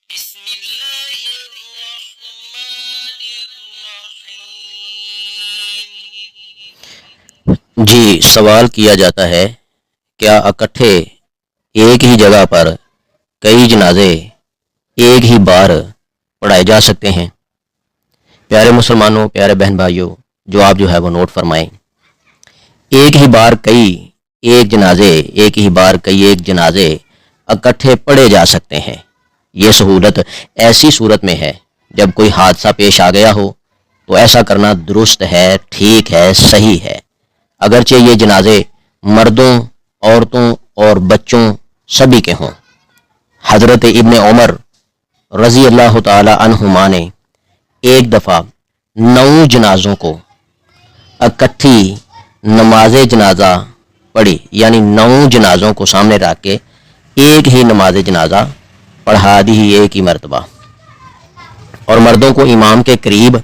بسم اللہ الرحمن الرحیم۔ جی، سوال کیا جاتا ہے کیا اکٹھے ایک ہی جگہ پر کئی جنازے ایک ہی بار پڑھائے جا سکتے ہیں؟ پیارے مسلمانوں، پیارے بہن بھائیوں، جو آپ ہے وہ نوٹ فرمائیں۔ ایک ہی بار کئی ایک جنازے اکٹھے پڑھے جا سکتے ہیں۔ یہ سہولت ایسی صورت میں ہے جب کوئی حادثہ پیش آ گیا ہو تو ایسا کرنا درست ہے، ٹھیک ہے، صحیح ہے۔ اگرچہ یہ جنازے مردوں، عورتوں اور بچوں سبھی کے ہوں۔ حضرت ابن عمر رضی اللہ تعالی عنہما نے ایک دفعہ 9 جنازوں کو اکٹھی نماز جنازہ پڑھی، یعنی 9 جنازوں کو سامنے رکھ کے ایک ہی نماز جنازہ پڑھا دی ایک ہی مرتبہ، اور مردوں کو امام کے قریب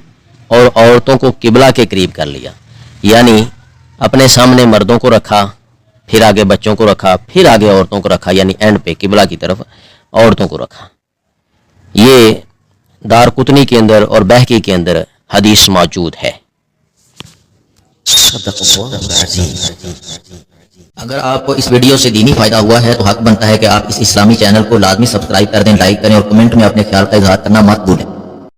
اور عورتوں کو قبلہ کے قریب کر لیا، یعنی اپنے سامنے مردوں کو رکھا، پھر آگے بچوں کو رکھا، پھر آگے عورتوں کو رکھا، یعنی اینڈ پہ قبلہ کی طرف عورتوں کو رکھا۔ یہ دارقطنی کے اندر اور بہقی کے اندر حدیث موجود ہے۔ اگر آپ کو اس ویڈیو سے دینی فائدہ ہوا ہے تو حق بنتا ہے کہ آپ اس اسلامی چینل کو لازمی سبسکرائب کر دیں، لائک کریں اور کمنٹ میں اپنے خیال کا اظہار کرنا مت بھولیں۔